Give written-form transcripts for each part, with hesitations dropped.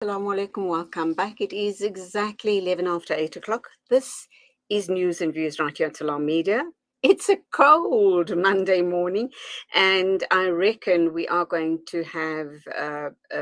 Assalamu alaikum, welcome back. It is exactly 11 after 8 o'clock. This is News and Views right here on Salam Media. It's a cold Monday morning, and I reckon we are going to have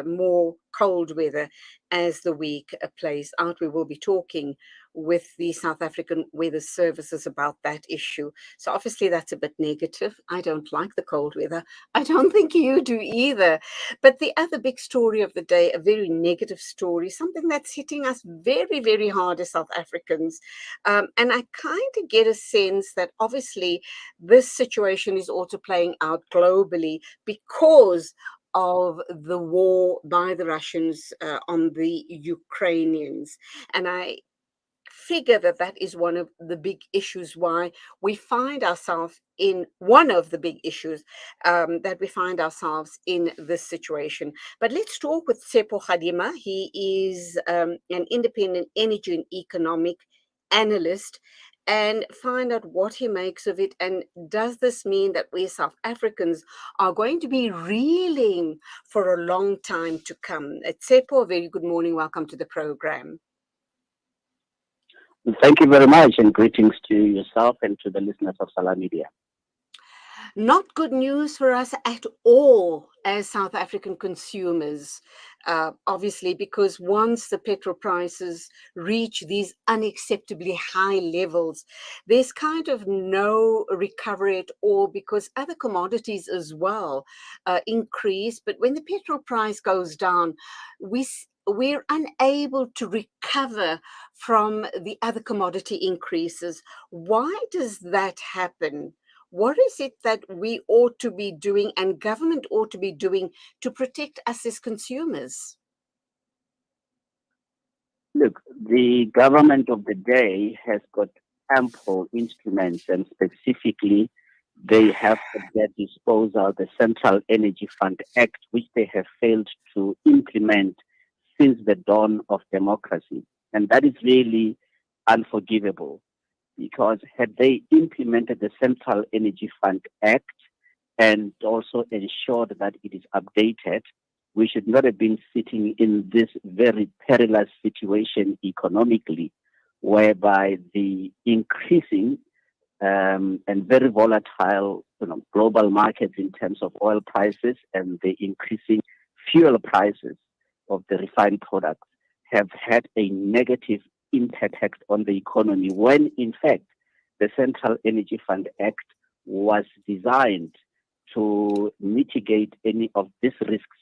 more cold weather as the week plays out. We will be talking with the South African Weather Services about that issue. So, obviously, that's a bit negative. I don't like the cold weather. I don't think you do either. But the other big story of the day, a very negative story, something that's hitting us very, very hard as South Africans. And I kind of get a sense that obviously this situation is also playing out globally because of the war by the Russians on the Ukrainians. And I figure that that is one of the big issues why we find ourselves in one of the big issues that we find ourselves in this situation. But let's talk with Tshepo Kgadima. He is an independent energy and economic analyst and find out what he makes of it. And does this mean that we South Africans are going to be reeling for a long time to come? Tshepo, a very good morning. Welcome to the program. Thank you very much, and greetings to yourself and to the listeners of Salam Media. Not good news for us at all as South African consumers, obviously, because once the petrol prices reach these unacceptably high levels, there's kind of no recovery at all because other commodities as well increase. But when the petrol price goes down, we're unable to recover from the other commodity increases. Why does that happen? What is it that we ought to be doing and government ought to be doing to protect us as consumers? Look, the government of the day has got ample instruments, and specifically, they have at their disposal the Central Energy Fund Act, which they have failed to implement since the dawn of democracy. And that is really unforgivable, because had they implemented the Central Energy Fund Act and also ensured that it is updated, we should not have been sitting in this very perilous situation economically, whereby the increasing and very volatile global markets in terms of oil prices and the increasing fuel prices of the refined products have had a negative impact on the economy, when in fact the Central Energy Fund Act was designed to mitigate any of these risks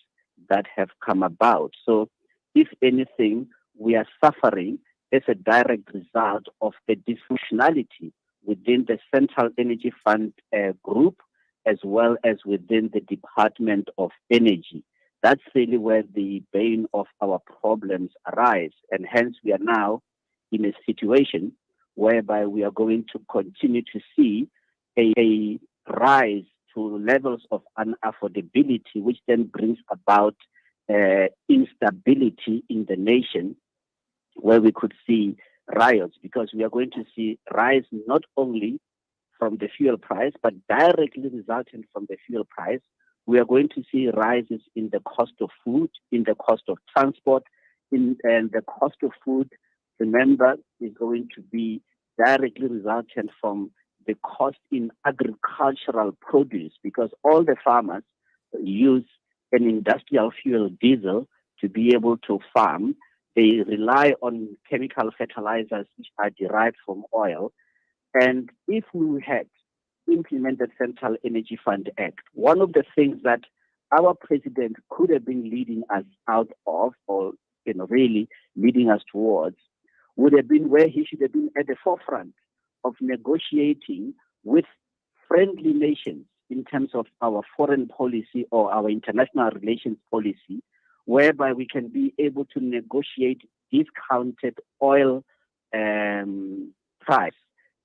that have come about. So if anything, we are suffering as a direct result of the dysfunctionality within the Central Energy Fund group, as well as within the Department of Energy. That's really where the bane of our problems arise. And hence we are now in a situation whereby we are going to continue to see a rise to levels of unaffordability, which then brings about instability in the nation, where we could see riots, because we are going to see rise not only from the fuel price, but directly resulting from the fuel price. We are going to see rises in the cost of food, in the cost of transport, and the cost of food, remember, is going to be directly resultant from the cost in agricultural produce, because all the farmers use an industrial fuel, diesel, to be able to farm. They rely on chemical fertilizers which are derived from oil. And if we had implemented Central Energy Fund Act, one of the things that our president could have been leading us out of, or really leading us towards, would have been where he should have been at the forefront of negotiating with friendly nations in terms of our foreign policy or our international relations policy, whereby we can be able to negotiate discounted oil price,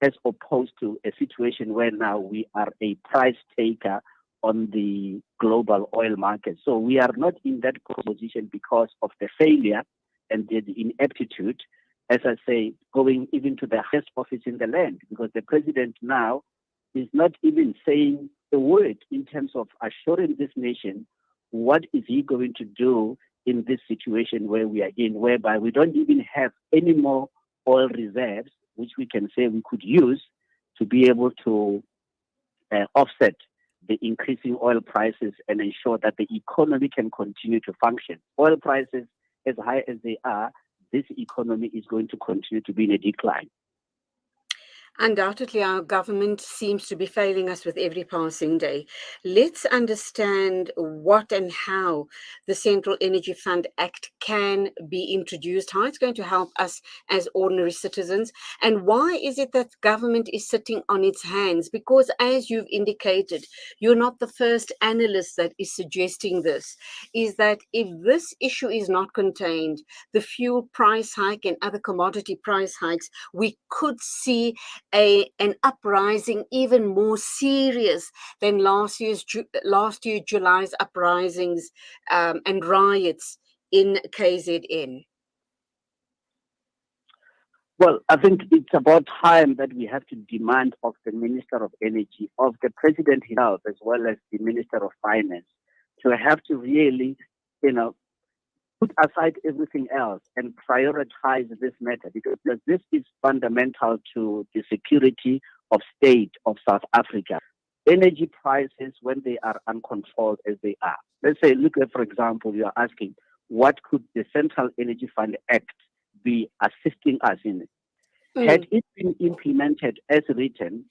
as opposed to a situation where now we are a price taker on the global oil market. So we are not in that position because of the failure and the ineptitude, as I say, going even to the highest office in the land, because the president now is not even saying a word in terms of assuring this nation what is he going to do in this situation where we are in, whereby we don't even have any more oil reserves, which we can say we could use to be able to offset the increasing oil prices and ensure that the economy can continue to function. Oil prices, as high as they are, this economy is going to continue to be in a decline. Undoubtedly, our government seems to be failing us with every passing day. Let's understand what and how the Central Energy Fund Act can be introduced, how it's going to help us as ordinary citizens, and why is it that government is sitting on its hands? Because as you've indicated, you're not the first analyst that is suggesting this, is that if this issue is not contained, the fuel price hike and other commodity price hikes, we could see an uprising even more serious than last year July's uprisings and riots in KZN. Well, I think it's about time that we have to demand of the Minister of Energy, of the President himself, as well as the Minister of Finance, to have to really, put aside everything else and prioritize this matter, because this is fundamental to the security of state of South Africa. Energy prices, when they are uncontrolled as they are. Let's say, look at, for example, you are asking, what could the Central Energy Fund Act be assisting us in? Had it been implemented as written,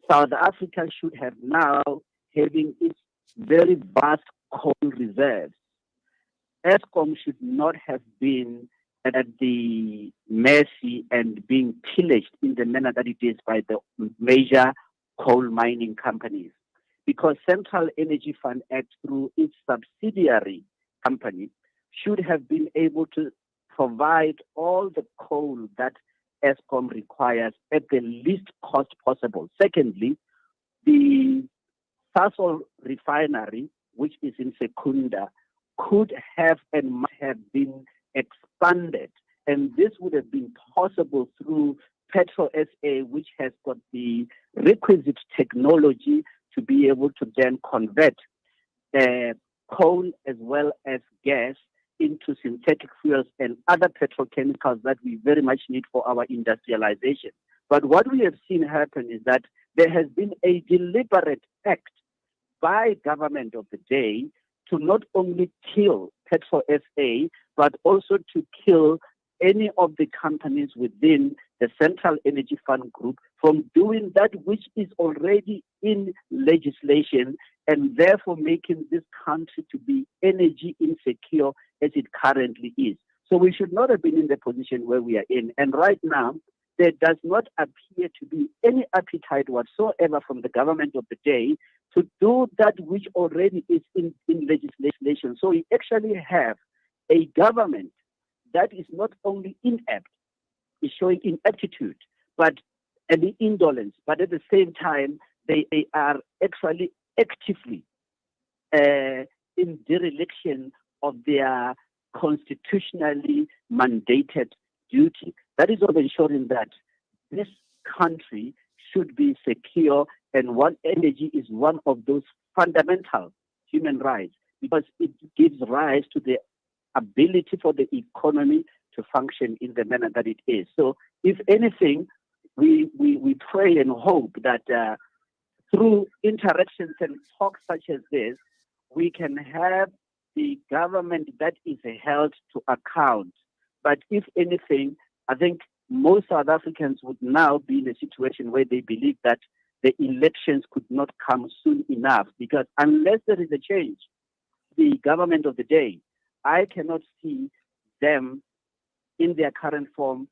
South Africa should have now having its very vast coal reserves. Eskom should not have been at the mercy and being pillaged in the manner that it is by the major coal mining companies. Because Central Energy Fund Act, through its subsidiary company, should have been able to provide all the coal that Eskom requires at the least cost possible. Secondly, the Sasol refinery, which is in Secunda, could have and must have been expanded. And this would have been possible through Petro SA, which has got the requisite technology to be able to then convert coal as well as gas into synthetic fuels and other petrochemicals that we very much need for our industrialization. But what we have seen happen is that there has been a deliberate act by government of the day to not only kill Petro SA, but also to kill any of the companies within the Central Energy Fund Group from doing that which is already in legislation, and therefore making this country to be energy insecure as it currently is. So we should not have been in the position where we are in. And right now, there does not appear to be any appetite whatsoever from the government of the day to do that which already is in legislation. So we actually have a government that is not only inept, is showing ineptitude, and the indolence, but at the same time, they are actually actively in dereliction of their constitutionally mandated duty. That is of ensuring that this country should be secure, and energy is one of those fundamental human rights, because it gives rise to the ability for the economy to function in the manner that it is. So if anything, we pray and hope that through interactions and talks such as this, we can have the government that is held to account. But if anything, I think most South Africans would now be in a situation where they believe that the elections could not come soon enough, because unless there is a change, the government of the day, I cannot see them in their current form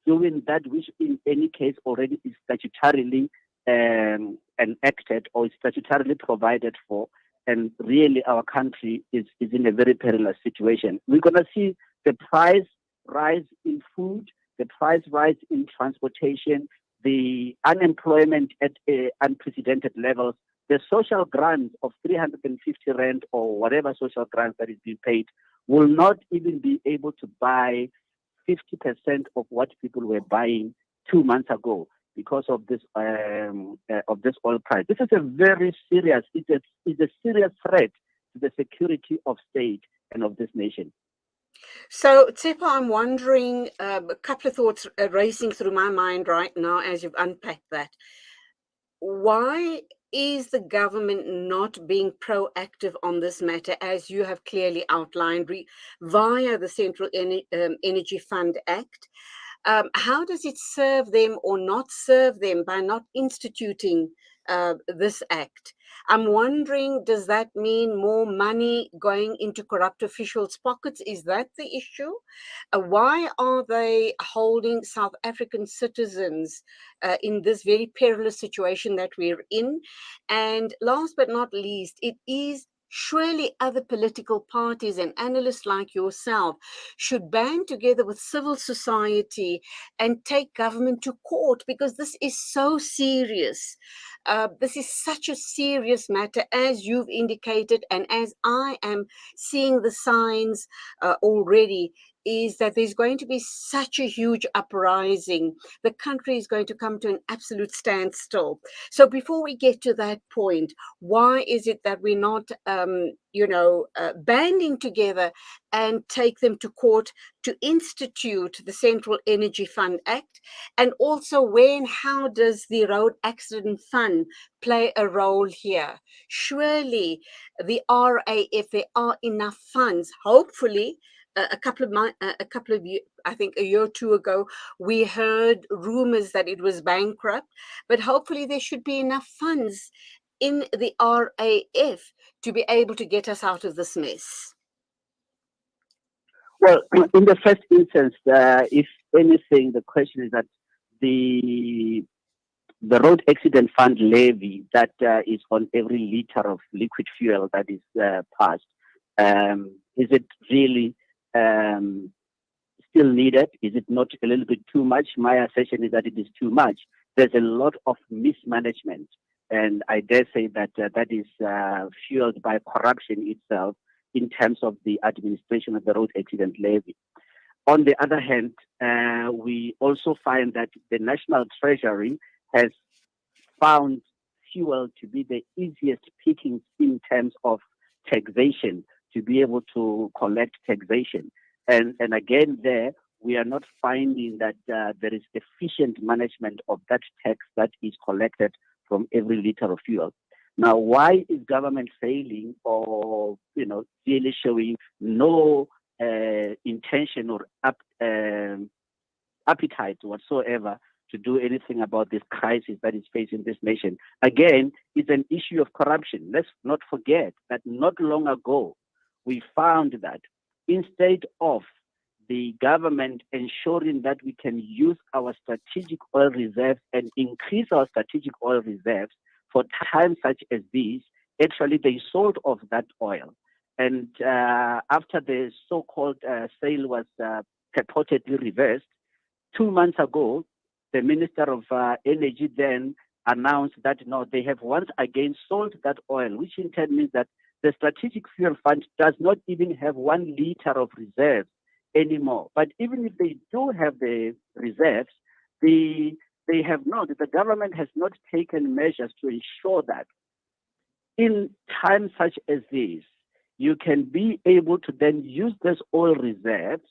doing that which in any case already is statutorily enacted or is statutorily provided for. And really our country is in a very perilous situation. We're going to see the price rise in food, the price rise in transportation, the unemployment at unprecedented levels, the social grants of 350 rand or whatever social grants that is being paid will not even be able to buy 50% of what people were buying 2 months ago because of this oil price. This is a very serious, it's a serious threat to the security of state. and of this nation. So, Tshepo, I'm wondering, a couple of thoughts racing through my mind right now as you've unpacked that. Why is the government not being proactive on this matter, as you have clearly outlined, via the Central Energy Fund Act? How does it serve them or not serve them by not instituting this act? I'm wondering, does that mean more money going into corrupt officials' pockets? Is that the issue? Why are they holding South African citizens in this very perilous situation that we're in? And last but not least, it is surely other political parties and analysts like yourself should band together with civil society and take government to court, because this is so serious. This is such a serious matter, as you've indicated, and as I am seeing the signs already, is that there's going to be such a huge uprising. The country is going to come to an absolute standstill. So before we get to that point, why is it that we're not, banding together and take them to court to institute the Central Energy Fund Act? And also, where and how does the Road Accident Fund play a role here? Surely the RAF, there are enough funds, hopefully. A couple of years, I think a year or two ago, we heard rumors that it was bankrupt, but hopefully there should be enough funds in the RAF to be able to get us out of this mess. Well, in the first instance, if anything, the question is that the road accident fund levy that is on every liter of liquid fuel that is passed, is it really still needed? Is it not a little bit too much? My assertion is that it is too much. There's a lot of mismanagement, and I dare say that that is fueled by corruption itself in terms of the administration of the road accident levy. On the other hand, we also find that the National Treasury has found fuel to be the easiest pickings in terms of taxation, to be able to collect taxation. And again, there, we are not finding that there is efficient management of that tax that is collected from every liter of fuel. Now, why is government failing, or really showing no intention or appetite whatsoever to do anything about this crisis that is facing this nation? Again, it's an issue of corruption. Let's not forget that not long ago, we found that instead of the government ensuring that we can use our strategic oil reserves and increase our strategic oil reserves for times such as these, actually they sold off that oil. And after the so-called sale was purportedly reversed, 2 months ago, the Minister of Energy then announced that no, they have once again sold that oil, which in turn means that the Strategic Fuel Fund does not even have 1 liter of reserves anymore. But even if they do have the reserves, the government has not taken measures to ensure that in times such as these, you can be able to then use those oil reserves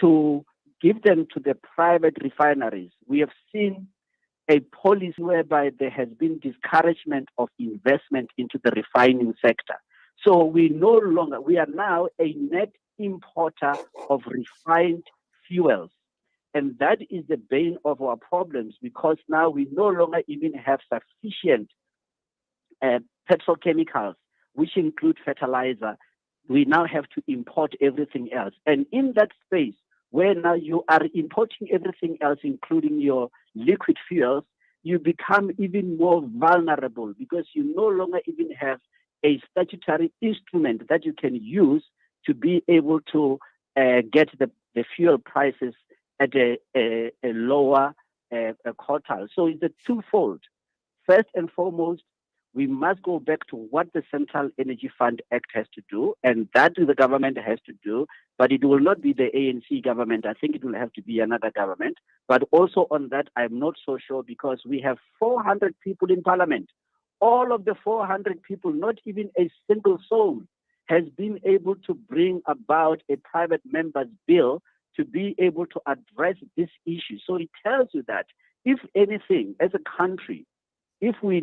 to give them to the private refineries. We have seen a policy whereby there has been discouragement of investment into the refining sector. So we are now a net importer of refined fuels. And that is the bane of our problems, because now we no longer even have sufficient petrochemicals, which include fertilizer. We now have to import everything else. And in that space, where now you are importing everything else, including your liquid fuels, you become even more vulnerable, because you no longer even have a statutory instrument that you can use to be able to get the fuel prices at a lower quartile. So it's a twofold. First and foremost, we must go back to what the Central Energy Fund Act has to do, and that the government has to do, but it will not be the ANC government. I think it will have to be another government. But also on that, I'm not so sure, because we have 400 people in parliament. All of the 400 people, not even a single soul has been able to bring about a private member's bill to be able to address this issue. So it tells you that, if anything, as a country, if we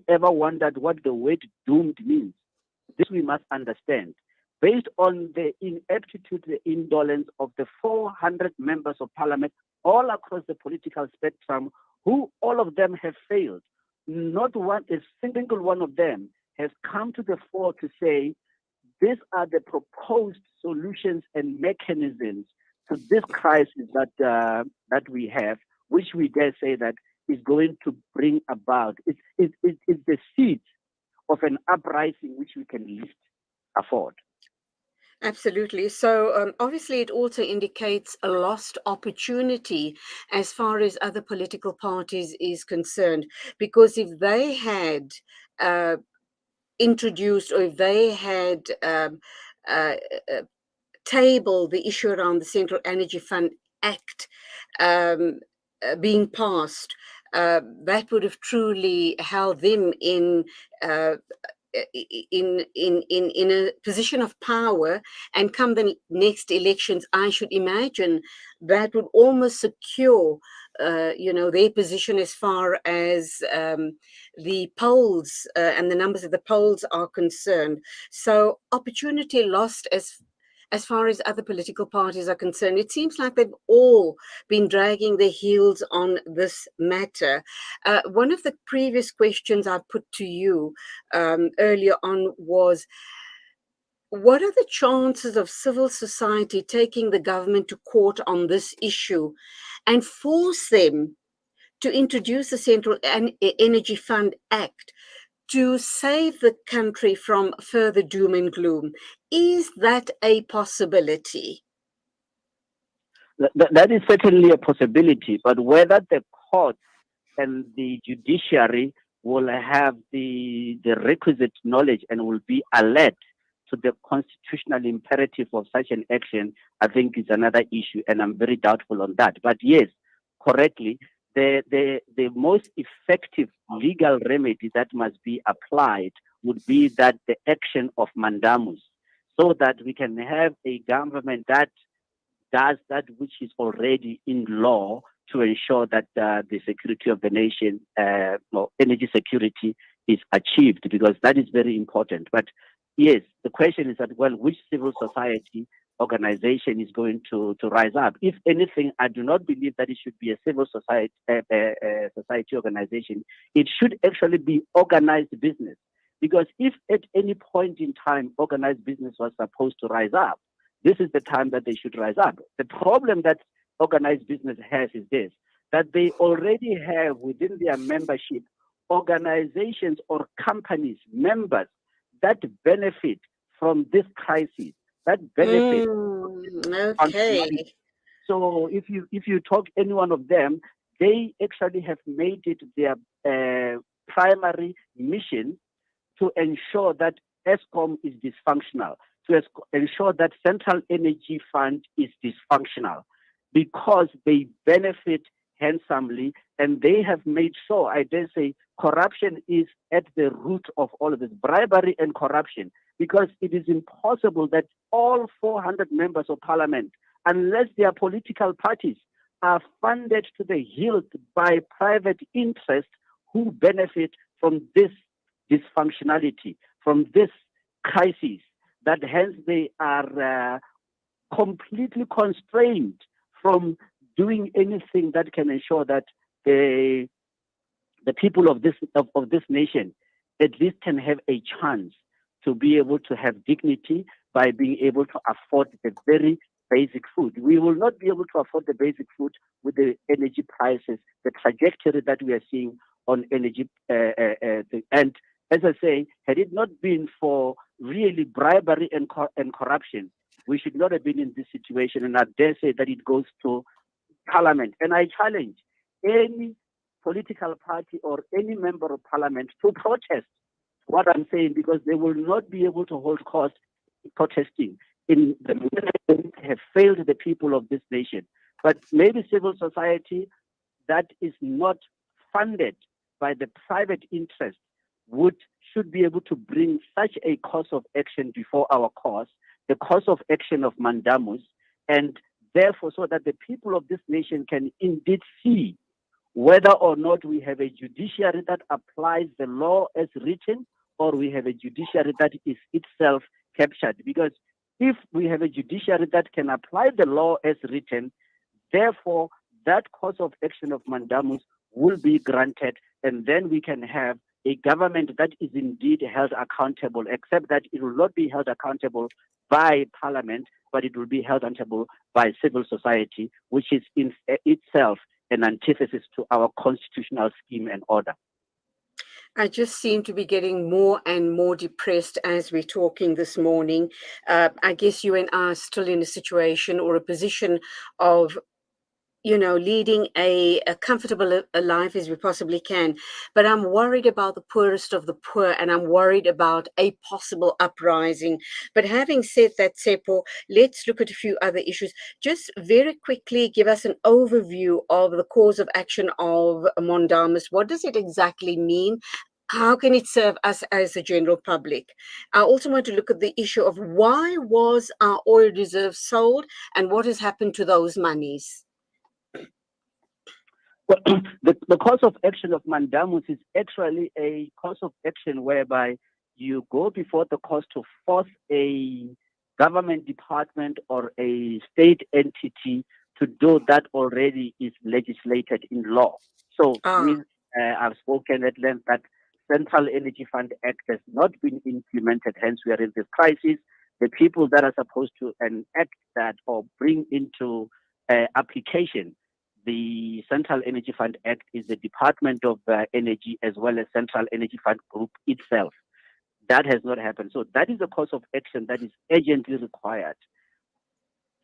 ever wondered what the word doomed means, this we must understand. Based on the ineptitude, the indolence of the 400 members of parliament all across the political spectrum, who all of them have failed. Not one, a single one of them has come to the fore to say, these are the proposed solutions and mechanisms to this crisis that we have, which we dare say that is going to bring about. It's the seed of an uprising which we can least afford. Absolutely. So obviously, it also indicates a lost opportunity as far as other political parties is concerned, because if they had uh, introduced, or if they had uh, uh, tabled the issue around the Central Energy Fund Act um, being passed, that would have truly held them uh, in a position of power, and come the next elections, I should imagine that would almost secure their position as far as the polls and the numbers of the polls are concerned. So opportunity lost as far as other political parties are concerned. It seems like they've all been dragging their heels on this matter. One of the previous questions I put to you earlier on was, what are the chances of civil society taking the government to court on this issue and force them to introduce the Central Energy Fund Act to save the country from further doom and gloom? Is that a possibility? That is certainly a possibility, but whether the courts and the judiciary will have the requisite knowledge and will be alert to the constitutional imperative of such an action, I think is another issue, and I'm very doubtful on that. But yes, correctly, the most effective legal remedy that must be applied would be that the action of mandamus, so that we can have a government that does that which is already in law to ensure that the security of the nation, or energy security, is achieved, because that is very important. But yes, the question is that, well, which civil society organization is going to rise up? If anything, I do not believe that it should be a civil society organization. It should actually be organized business, because if at any point in time organized business was supposed to rise up, this is the time that they should rise up. The problem that organized business has is this, that they already have within their membership organizations or companies, members that benefit from this crisis, that benefit from this Okay. functionality. So if you talk any one of them, they actually have made it their primary mission to ensure that ESCOM is dysfunctional, to ensure that Central Energy Fund is dysfunctional, because they benefit handsomely, and they have made sure, I dare say, corruption is at the root of all of this, bribery and corruption, because it is impossible that all 400 members of parliament, unless their political parties are funded to the hilt by private interests who benefit from this dysfunctionality, from this crisis, that hence they are completely constrained from doing anything that can ensure that the people of this nation at least can have a chance to be able to have dignity by being able to afford the very basic food. We will not be able to afford the basic food with the energy prices, the trajectory that we are seeing on energy. And as I say, had it not been for really bribery and corruption, we should not have been in this situation. And I dare say that it goes to Parliament. And I challenge any political party or any member of Parliament to protest what I'm saying, because they will not be able to hold court protesting in the have failed the people of this nation. But maybe civil society that is not funded by the private interest should be able to bring such a course of action before our courts, the course of action of mandamus, and therefore so that the people of this nation can indeed see whether or not we have a judiciary that applies the law as written, or we have a judiciary that is itself captured. Because if we have a judiciary that can apply the law as written, therefore that course of action of mandamus will be granted, and then we can have a government that is indeed held accountable, except that it will not be held accountable by parliament, but it will be held accountable by civil society, which is in itself an antithesis to our constitutional scheme and order. I just seem to be getting more and more depressed as we're talking this morning. I guess you and I are still in a situation or a position of leading a comfortable life as we possibly can. But I'm worried about the poorest of the poor, and I'm worried about a possible uprising. But having said that, Tshepo, let's look at a few other issues. Just very quickly give us an overview of the cause of action of Mondamus. What does it exactly mean? How can it serve us as the general public? I also want to look at the issue of why was our oil reserve sold and what has happened to those monies? Well, the course of action of mandamus is actually a course of action whereby you go before the court to force a government department or a state entity to do that already is legislated in law. So I've spoken at length that Central Energy Fund Act has not been implemented, hence we are in this crisis. The people that are supposed to enact that or bring into application the Central Energy Fund Act is the Department of Energy as well as Central Energy Fund Group itself. That has not happened. So that is a course of action that is urgently required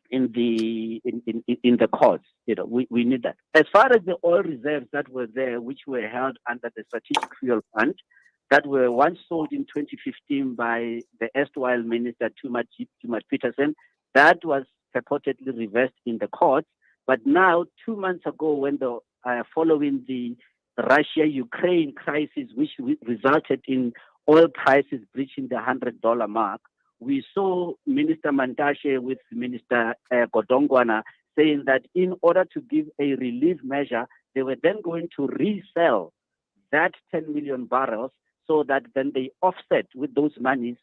in the courts. We need that. As far as the oil reserves that were there, which were held under the Strategic Fuel Fund, that were once sold in 2015 by the erstwhile Minister Tuma Peterson, that was purportedly reversed in the courts. But now, 2 months ago, when following the Russia-Ukraine crisis, which resulted in oil prices breaching the $100 mark, we saw Minister Mantashe with Minister Godongwana saying that in order to give a relief measure, they were then going to resell that 10 million barrels so that then they offset with those monies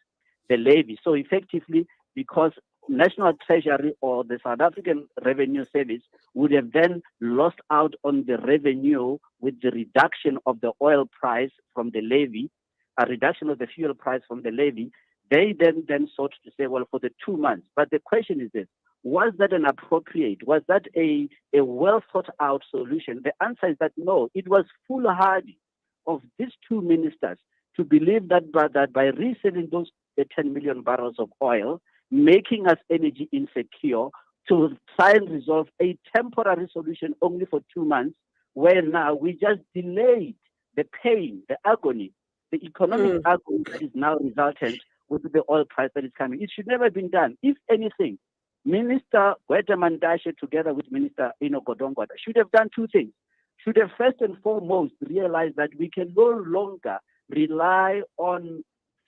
the levy. So effectively, because National Treasury or the South African Revenue Service would have then lost out on the revenue with the reduction of the oil price from the levy, a reduction of the fuel price from the levy. They then sought to say, well, for the 2 months. But the question is this: was that an appropriate? Was that a well thought out solution? The answer is that no. It was foolhardy of these two ministers to believe that by reselling those 10 million barrels of oil, making us energy insecure, to try and resolve a temporary solution only for 2 months, where now we just delayed the pain, the agony, the economic agony that is now resultant with the oil price that is coming. It should never have been done. If anything, Minister Gwede Mantashe, together with Minister Godongwana, should have done two things. Should have first and foremost realized that we can no longer rely on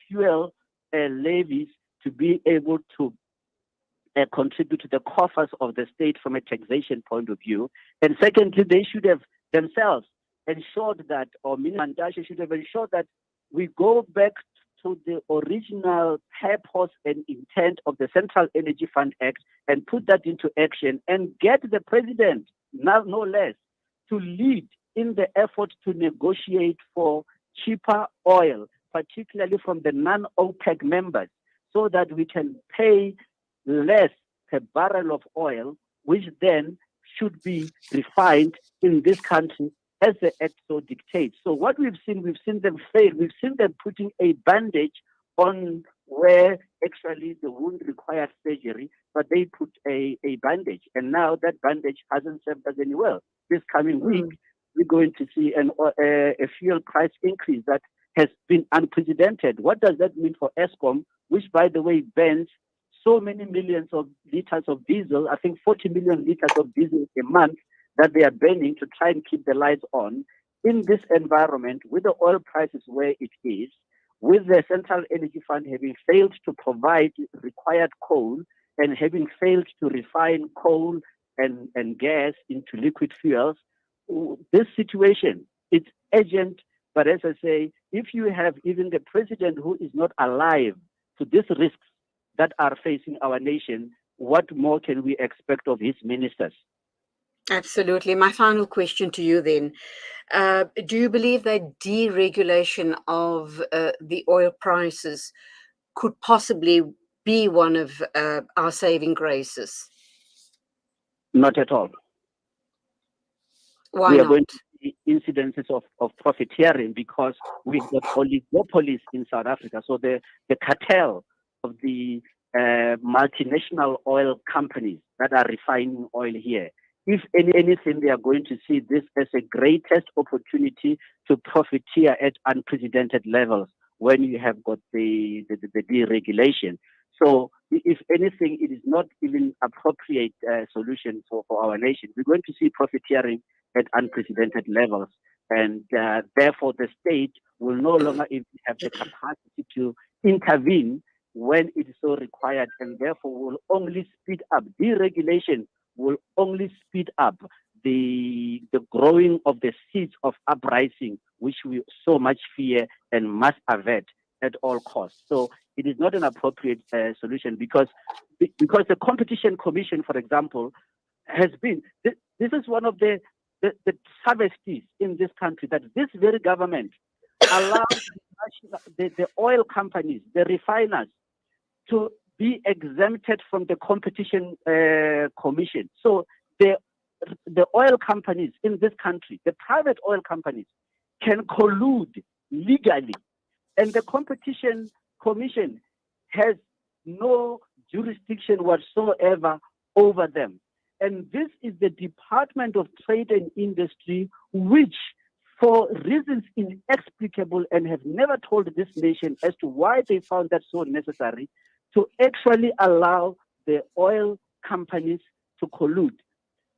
fuel levies to be able to contribute to the coffers of the state from a taxation point of view. And secondly, they should have themselves ensured that, or Minister Mantashe should have ensured that we go back to the original purpose and intent of the Central Energy Fund Act and put that into action and get the president, no less, to lead in the effort to negotiate for cheaper oil, particularly from the non-OPEC members, so that we can pay less per barrel of oil, which then should be refined in this country as the Act so dictates. So what we've seen them fail. We've seen them putting a bandage on where actually the wound requires surgery, but they put a bandage. And now that bandage hasn't served us any well. This coming week, we're going to see a fuel price increase that has been unprecedented. What does that mean for Eskom, which, by the way, burns so many millions of liters of diesel, I think 40 million liters of diesel a month that they are burning to try and keep the lights on? in this environment, with the oil prices where it is, with the Central Energy Fund having failed to provide required coal and having failed to refine coal and gas into liquid fuels, this situation, it's urgent. But as I say, if you have even the president who is not alive to these risks that are facing our nation, what more can we expect of his ministers? Absolutely. My final question to you then. Do you believe that deregulation of the oil prices could possibly be one of our saving graces? Not at all. Why We are not? going to see incidences of profiteering because we've got oligopolies in South Africa. So the cartel of the multinational oil companies that are refining oil here, if anything, they are going to see this as a greatest opportunity to profiteer at unprecedented levels when you have got the deregulation. So if anything, it is not even appropriate solution for our nation. We're going to see profiteering at unprecedented levels. And therefore, the state will no longer even have the capacity to intervene when it is so required, and therefore will only speed up. Deregulation will only speed up the growing of the seeds of uprising, which we so much fear and must avert at all costs. So it is not an appropriate solution because the Competition Commission, for example, has been, this is one of the travesties in this country, that this very government allows the oil companies, the refiners, to be exempted from the Competition Commission. So the oil companies in this country, the private oil companies, can collude legally, and the Competition Commission has no jurisdiction whatsoever over them. And this is the Department of Trade and Industry, which, for reasons inexplicable and have never told this nation as to why they found that so necessary, to actually allow the oil companies to collude.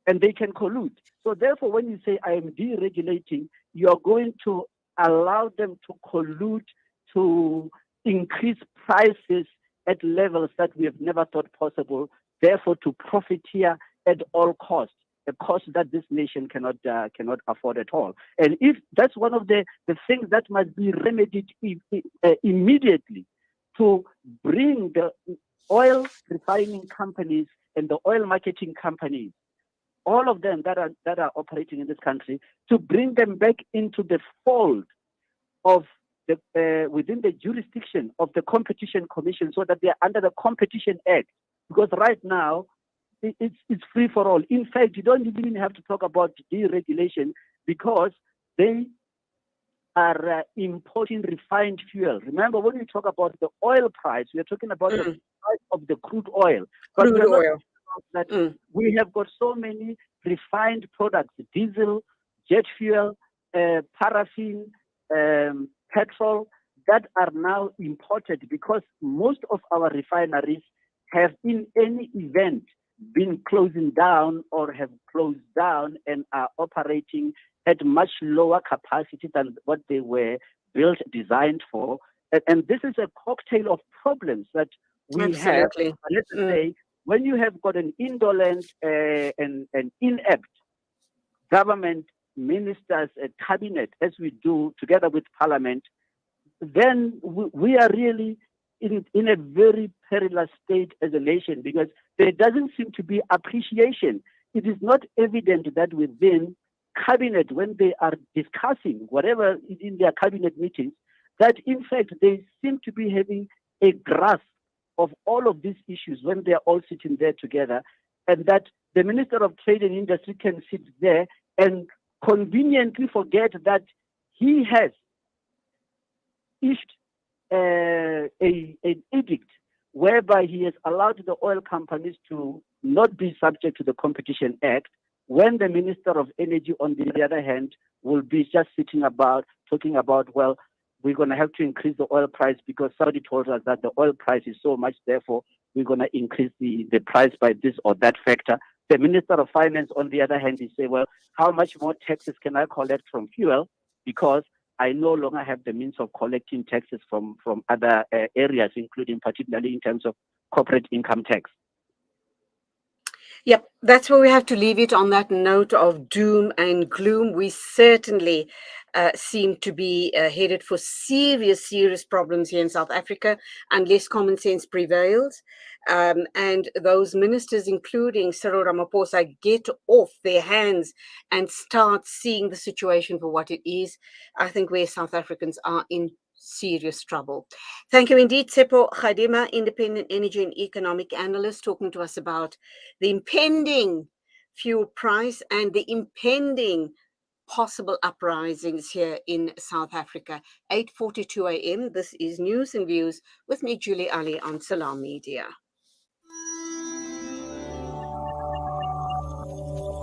And they can collude. So therefore, when you say I am deregulating, you are going to allow them to collude to increase prices at levels that we have never thought possible, therefore to profiteer at all costs, a cost that this nation cannot afford at all. And if that's one of the things that must be remedied immediately, to bring the oil refining companies and the oil marketing companies, all of them that are operating in this country, to bring them back into the fold of within the jurisdiction of the Competition Commission, so that they are under the Competition Act. Because right now, it's free for all. In fact, you don't even have to talk about deregulation because they are importing refined fuel. Remember, when we talk about the oil price, we are talking about the price of the crude oil. But crude oil. That we have got so many refined products: diesel, jet fuel, paraffin, petrol, that are now imported because most of our refineries have, in any event, been closing down or have closed down and are operating at much lower capacity than what they were built, designed for. And this is a cocktail of problems that we have. Let's say, when you have got an indolent and inept government, ministers, a cabinet, as we do together with parliament, then we are really in a very perilous state as a nation, because there doesn't seem to be appreciation. It is not evident that within cabinet, when they are discussing whatever is in their cabinet meetings, that in fact they seem to be having a grasp of all of these issues when they are all sitting there together, and that the Minister of Trade and Industry can sit there and conveniently forget that he has issued an edict whereby he has allowed the oil companies to not be subject to the Competition Act, when the Minister of Energy, on the other hand, will be just sitting about talking about, well, we're going to have to increase the oil price because Saudi told us that the oil price is so much, therefore we're going to increase the price by this or that factor. The Minister of Finance, on the other hand, is saying, well, how much more taxes can I collect from fuel? Because I no longer have the means of collecting taxes from other areas, including particularly in terms of corporate income tax. Yep, that's where we have to leave it, on that note of doom and gloom. We certainly seem to be headed for serious problems here in South Africa unless common sense prevails. And those ministers, including Cyril Ramaphosa, get off their hands and start seeing the situation for what it is. I think where South Africans are in serious trouble. Thank you indeed, Tshepo Kgadima, independent energy and economic analyst, talking to us about the impending fuel price and the impending possible uprisings here in South Africa. 8:42 a.m. This is News and Views with me, Julie Ali, on Salam Media.